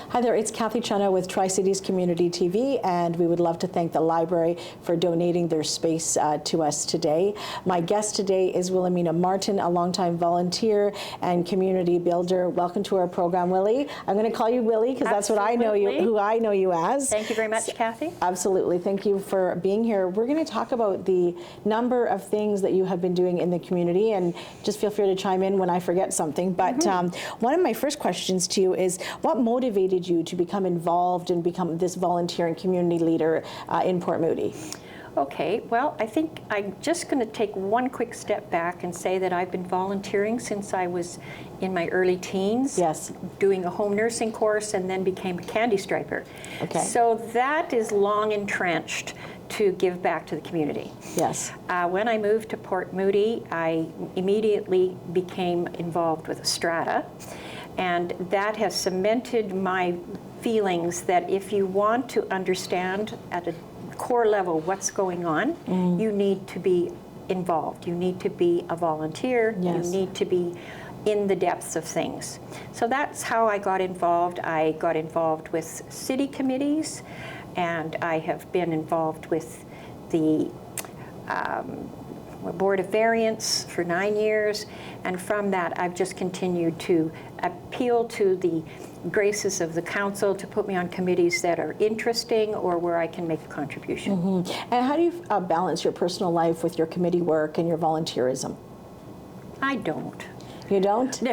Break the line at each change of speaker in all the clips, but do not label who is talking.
Hi there, it's Cathy Cena with Tri-Cities Community TV, and we would love to thank the library for donating their space to us today. My guest today is Wilhelmina Martin, a longtime volunteer and community builder. Welcome to our program, Willy. I'm going to call you Willy because that's what I know you, who I know you as.
Thank you very much, Cathy.
Absolutely, thank you for being here. We're going to talk about the number of things that you have been doing in the community, and just feel free to chime in when I forget something. But one of my first questions to you is, what motivated you to become involved and become this volunteer and community leader in Port Moody?
Okay, well, I think I'm just going to take one quick step back and say that I've been volunteering since I was in my early teens.
Yes.
Doing a home nursing course and then became a candy striper.
Okay.
So that is long entrenched to give back to the community.
Yes.
When I moved to Port Moody, I immediately became involved with a strata. And that has cemented my feelings that if you want to understand at a core level what's going on, you need to be involved. You need to be a volunteer.
Yes.
You need to be in the depths of things. So that's how I got involved. I got involved with city committees, and I have been involved with the Board of Variance for 9 years, and from that I've just continued to appeal to the graces of the council to put me on committees that are interesting or where I can make a contribution.
And how do you balance your personal life with your committee work and your volunteerism?
I don't.
You don't?
No.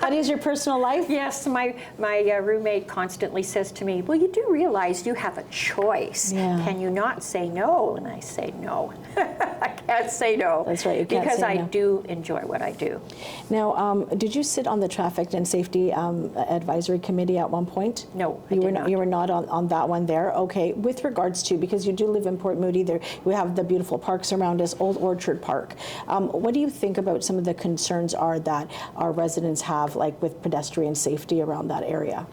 That is your personal life?
Yes, my roommate constantly says to me, well, you do realize you have a choice.
Yeah.
Can you not say no? And I say no. I can't say no.
That's right, you can't
because
say
I
no.
do enjoy what I do.
Now, did you sit on the Traffic and Safety Advisory Committee at one point?
No, I
you
did
were
not.
You were not on that one there. Okay. With regards to, because you do live in Port Moody, there we have the beautiful parks around us, Old Orchard Park. What do you think about some of the concerns are that our residents have, like with pedestrian safety around that area?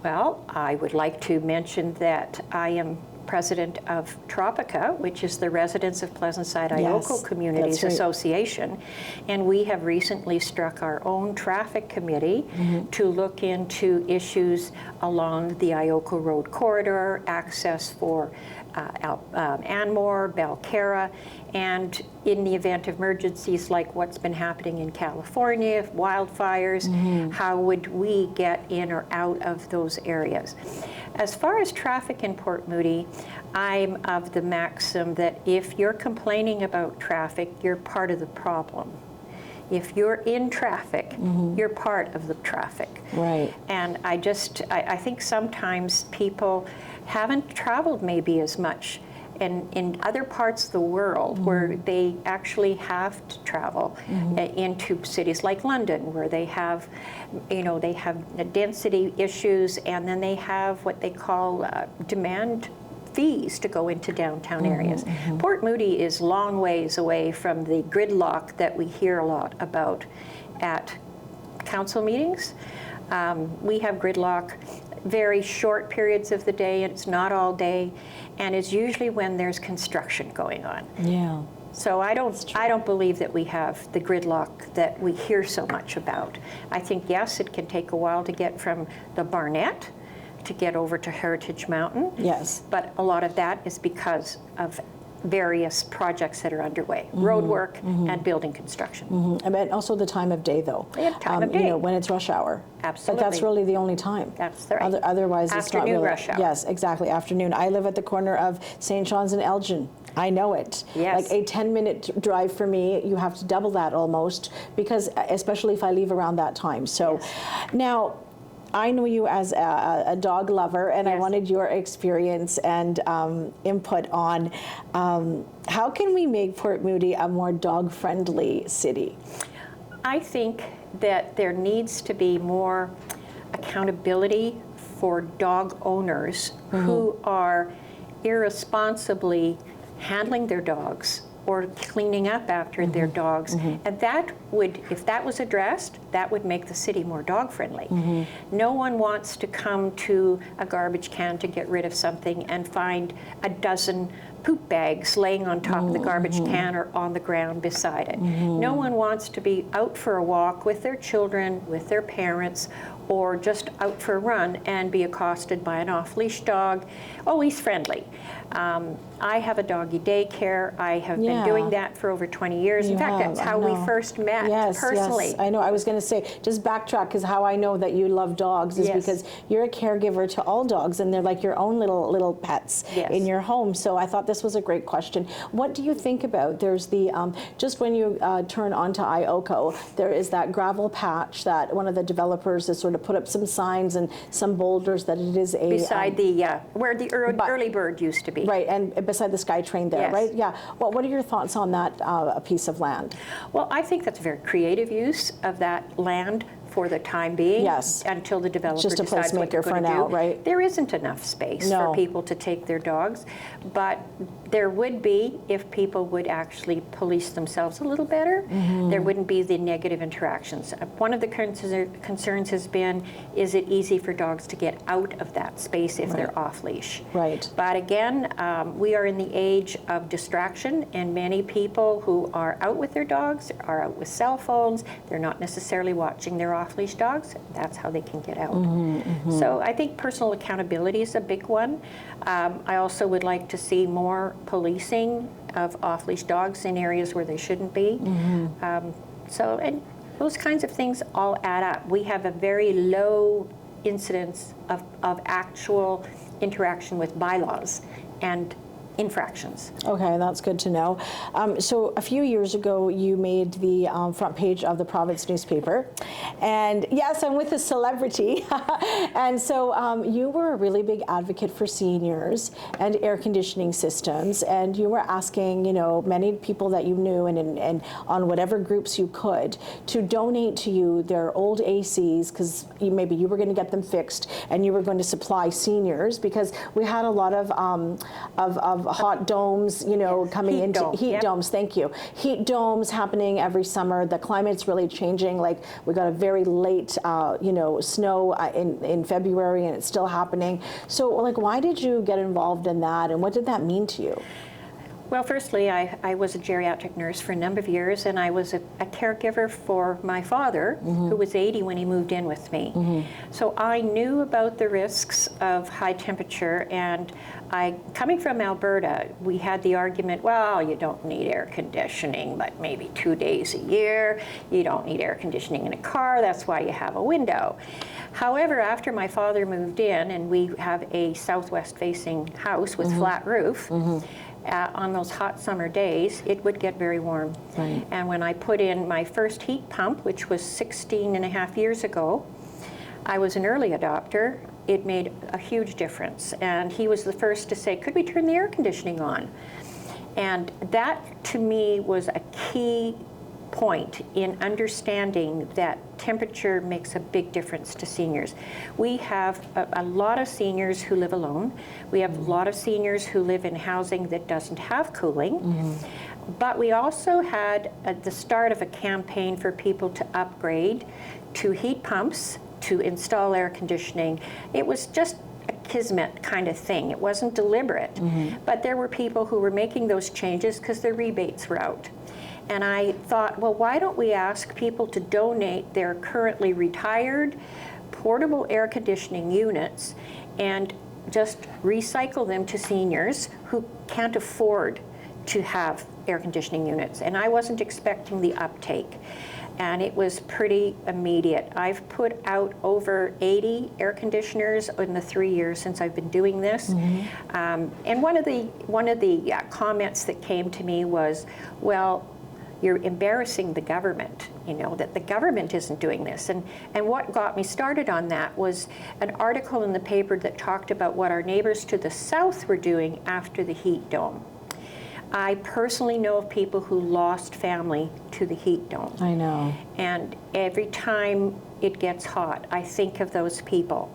Well, I would like to mention that I am president of Tropica, which is the Residents of Pleasant Side Ioko Communities Association, and we have recently struck our own traffic committee to look into issues along the Ioko Road corridor, access for Anmore, Belcarra, and in the event of emergencies like what's been happening in California, wildfires, how would we get in or out of those areas? As far as traffic in Port Moody, I'm of the maxim that if you're complaining about traffic, you're part of the problem. If you're in traffic, you're part of the traffic.
Right.
And I think sometimes people haven't traveled maybe as much in other parts of the world where they actually have to travel into cities like London, where they have, they have density issues, and then they have what they call demand fees to go into downtown areas. Port Moody is long ways away from the gridlock that we hear a lot about at council meetings. We have gridlock very short periods of the day, and it's not all day, and it's usually when there's construction going on.
Yeah.
So I don't believe that we have the gridlock that we hear so much about. I think, yes, it can take a while to get from the Barnett to get over to Heritage Mountain.
Yes.
But a lot of that is because of various projects that are underway, road work and building construction.
And also the time of day, though.
Yeah, time of day.
When it's rush hour.
Absolutely.
But that's really the only time.
That's right.
Otherwise, it's not
Afternoon
really.
rush hour.
Yes, exactly, afternoon. I live at the corner of St. John's and Elgin. I know it.
Yes.
Like a 10-minute drive for me, you have to double that almost, because especially if I leave around that time. So now, I know you as a dog lover, and I wanted your experience and input on how can we make Port Moody a more dog-friendly city?
I think that there needs to be more accountability for dog owners who are irresponsibly handling their dogs or cleaning up after their dogs. And that would, if that was addressed, that would make the city more dog-friendly. No one wants to come to a garbage can to get rid of something and find a dozen poop bags laying on top of the garbage can or on the ground beside it. No one wants to be out for a walk with their children, with their parents, or just out for a run and be accosted by an off-leash dog. Oh, he's friendly. I have a doggy daycare. I have been doing that for over 20 years. In fact, that's how we first met personally.
Yes, I know. I was going to say, just backtrack, because how I know that you love dogs is because you're a caregiver to all dogs, and they're like your own little pets in your home. So I thought this was a great question. What do you think about, there's the, just when you turn onto Ioko, there is that gravel patch that one of the developers has sort of put up some signs and some boulders that it is a...
Beside the, where the early bird used to be.
Right, and beside the SkyTrain there, right? Yeah. Well, what are your thoughts on that piece of land?
Well, I think that's a very creative use of that land for the time being, until the developer
just a
decides what they're going to do.
Right?
There isn't enough space for people to take their dogs, but there would be if people would actually police themselves a little better. There wouldn't be the negative interactions. One of the concerns has been, is it easy for dogs to get out of that space if they're off leash?
Right.
But again, we are in the age of distraction, and many people who are out with their dogs are out with cell phones. They're not necessarily watching their off-leash dogs. That's how they can get out. So I think personal accountability is a big one. I also would like to see more policing of off-leash dogs in areas where they shouldn't be. And those kinds of things all add up. We have a very low incidence of actual interaction with bylaws and infractions.
Okay, that's good to know. So a few years ago, you made the front page of the province newspaper. And yes, I'm with a celebrity. And so you were a really big advocate for seniors and air conditioning systems. And you were asking, many people that you knew and on whatever groups you could to donate to you their old ACs, because maybe you were going to get them fixed and you were going to supply seniors, because we had a lot of hot domes, coming into heat domes. Thank you. Heat domes happening every summer. The climate's really changing. Like, we got a very late, snow in February, and it's still happening. So, why did you get involved in that, and what did that mean to you?
Well, firstly, I was a geriatric nurse for a number of years, and I was a caregiver for my father, who was 80 when he moved in with me. So I knew about the risks of high temperature, and coming from Alberta, we had the argument, well, you don't need air conditioning, but maybe 2 days a year. You don't need air conditioning in a car. That's why you have a window. However, after my father moved in, and we have a southwest-facing house with flat roof, on those hot summer days, it would get very warm. Right. And when I put in my first heat pump, which was 16 and a half years ago, I was an early adopter. It made a huge difference. And he was the first to say, could we turn the air conditioning on? And that, to me, was a key point in understanding that temperature makes a big difference to seniors. We have a lot of seniors who live alone. We have a lot of seniors who live in housing that doesn't have cooling. But we also had at the start of a campaign for people to upgrade to heat pumps, to install air conditioning. It was just a kismet kind of thing. It wasn't deliberate. But there were people who were making those changes because their rebates were out. And I thought, well, why don't we ask people to donate their currently retired portable air conditioning units and just recycle them to seniors who can't afford to have air conditioning units. And I wasn't expecting the uptake. And it was pretty immediate. I've put out over 80 air conditioners in the 3 years since I've been doing this. And one of the comments that came to me was, well, you're embarrassing the government, that the government isn't doing this. And what got me started on that was an article in the paper that talked about what our neighbors to the south were doing after the heat dome. I personally know of people who lost family to the heat dome.
I know.
And every time it gets hot, I think of those people.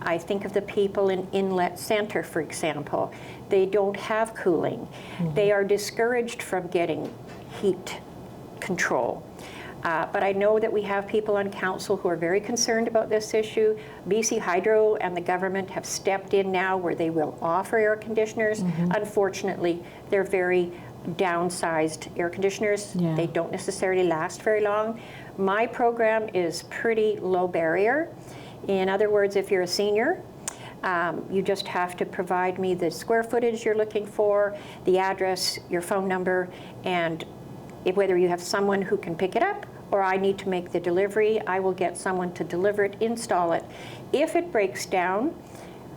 I think of the people in Inlet Center, for example. They don't have cooling. They are discouraged from getting heat control. But I know that we have people on council who are very concerned about this issue. BC Hydro and the government have stepped in now where they will offer air conditioners. Unfortunately, they're very downsized air conditioners.
Yeah.
They don't necessarily last very long. My program is pretty low barrier. In other words, if you're a senior, you just have to provide me the square footage you're looking for, the address, your phone number, and whether you have someone who can pick it up or I need to make the delivery, I will get someone to deliver it, install it. If it breaks down,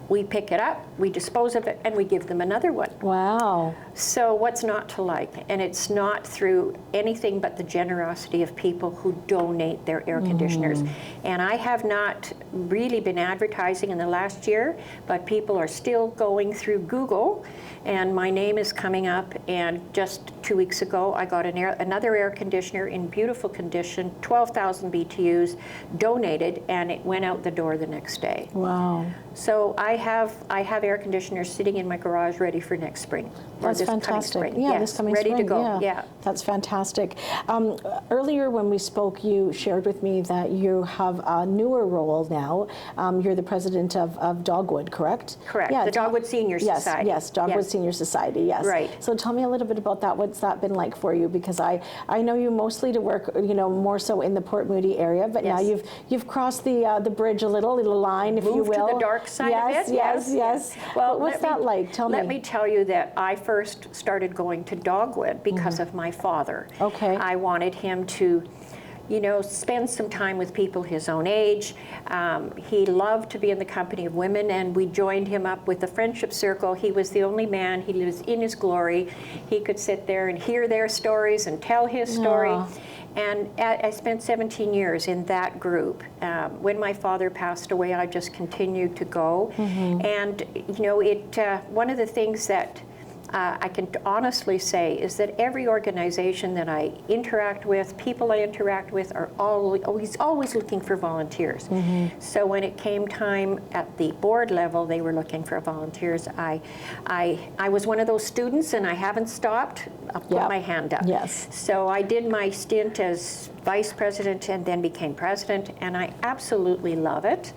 we pick it up, we dispose of it, and we give them another one.
Wow.
So what's not to like? And it's not through anything but the generosity of people who donate their air conditioners. And I have not really been advertising in the last year, but people are still going through Google, and my name is coming up. And just 2 weeks ago, I got another air conditioner in beautiful condition, 12,000 BTUs, donated, and it went out the door the next day.
Wow.
So I have air conditioners sitting in my garage ready for next spring.
That's fantastic. Yeah,
yes,
this coming
ready
spring.
to go. Yeah.
That's fantastic. Earlier when we spoke, you shared with me that you have a newer role now. You're the president of Dogwood, correct?
Correct.
Yeah,
the Dogwood Seniors Society.
Yes, Dogwood Senior Society. Yes.
Right.
So tell me a little bit about that. What's that been like for you? Because I know you mostly to work, more so in the Port Moody area, but now you've crossed the bridge a little line, if you will.
Moved to the dark side of it.
Yes.
Well,
what's that like? Tell me.
Let me tell you that I first started going to Dogwood because of my father.
Okay.
I wanted him to, spend some time with people his own age. He loved to be in the company of women, and we joined him up with the friendship circle. He was the only man. He was in his glory. He could sit there and hear their stories and tell his story.
Aww.
And I spent 17 years in that group. When my father passed away, I just continued to go. And, one of the things that I can honestly say is that every organization that I interact with, people I interact with, are always looking for volunteers. So when it came time at the board level, they were looking for volunteers. I was one of those students, and I haven't stopped. I'll put my hand up.
Yes.
So I did my stint as vice president and then became president, and I absolutely love it.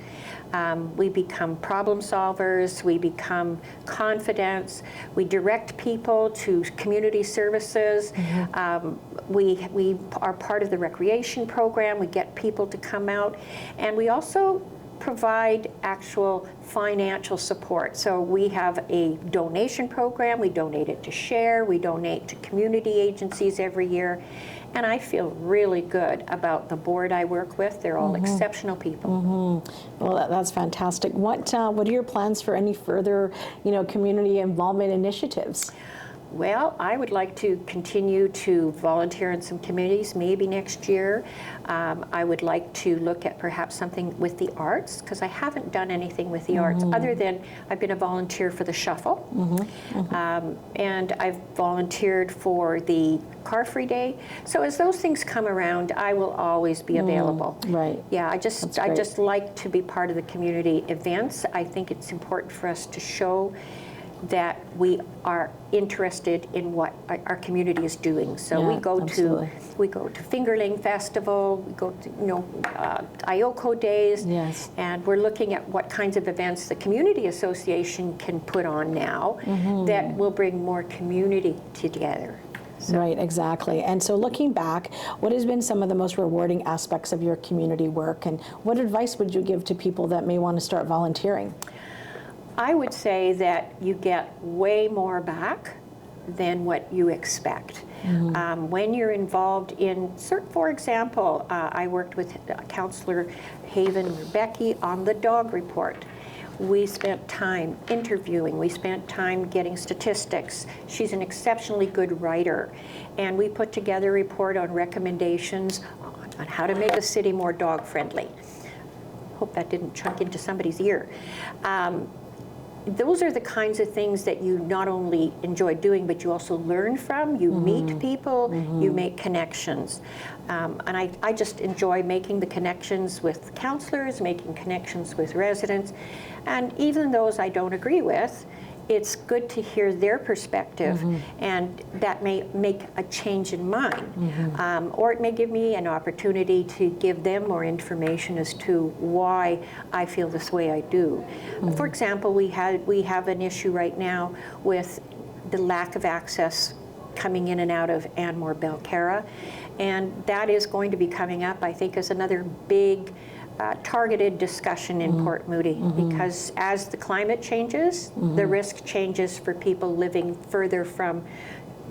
We become problem solvers, we become confidants, we direct people to community services, we are part of the recreation program, we get people to come out, and we also provide actual financial support. So we have a donation program, we donate it to SHARE, we donate to community agencies every year, and I feel really good about the board I work with. They're all exceptional people.
Well, that's fantastic. What are your plans for any further, community involvement initiatives?
Well, I would like to continue to volunteer in some communities, maybe next year. I would like to look at perhaps something with the arts, because I haven't done anything with the arts other than I've been a volunteer for the Shuffle. And I've volunteered for the Car Free Day. So as those things come around, I will always be available.
Right.
Yeah, I just like to be part of the community events. I think it's important for us to show that we are interested in what our community is doing. So we go to Fingerling Festival, we go to Ioko Days, and we're looking at what kinds of events the community association can put on now that will bring more community together. So.
Right, exactly. And so looking back, what has been some of the most rewarding aspects of your community work, and what advice would you give to people that may want to start volunteering?
I would say that you get way more back than what you expect. When you're involved in, for example, I worked with Councillor Haven Rebecki on the dog report. We spent time interviewing, we spent time getting statistics. She's an exceptionally good writer. And we put together a report on recommendations on how to make the city more dog friendly. Hope that didn't chunk into somebody's ear. Those are the kinds of things that you not only enjoy doing, but you also learn from. You meet people, you make connections. And I just enjoy making the connections with councillors, making connections with residents. And even those I don't agree with, it's good to hear their perspective, and that may make a change in mine. Or it may give me an opportunity to give them more information as to why I feel this way I do. For example, we have an issue right now with the lack of access coming in and out of Anmore Belcarra, and that is going to be coming up, I think, as another big targeted discussion in Port Moody, because as the climate changes, the risk changes for people living further from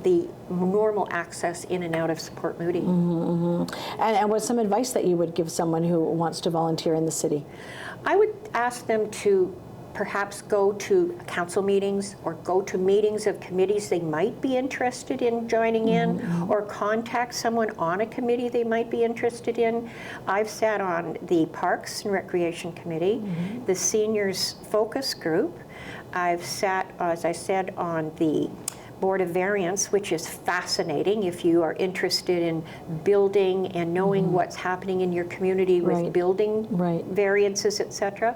the normal access in and out of Port Moody.
And what's some advice that you would give someone who wants to volunteer in the city?
I would ask them to perhaps go to council meetings or go to meetings of committees they might be interested in joining in, or contact someone on a committee they might be interested in. I've sat on the Parks and Recreation Committee, the Seniors Focus Group. I've sat, as I said, on the Board of Variance, which is fascinating if you are interested in building and knowing what's happening in your community with building variances, etc.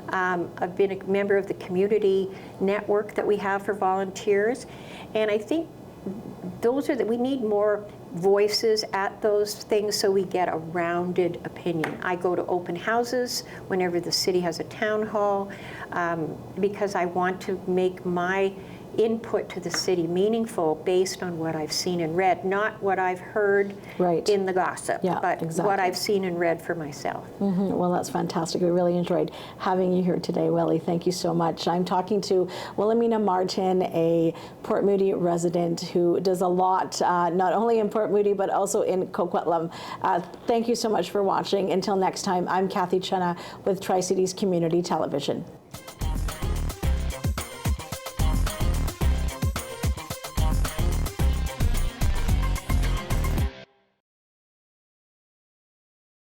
I've been a member of the community network that we have for volunteers, and I think those are that we need more voices at those things so we get a rounded opinion. I go to open houses whenever the city has a town hall, because I want to make my input to the city meaningful based on what I've seen and read, not what I've heard in the gossip, but what I've seen and read for myself.
Well, that's fantastic. We really enjoyed having you here today, Willie. Thank you so much. I'm talking to Wilhelmina Martin, a Port Moody resident who does a lot, not only in Port Moody, but also in Coquitlam. Thank you so much for watching. Until next time, I'm Cathy Cena with Tri-Cities Community Television.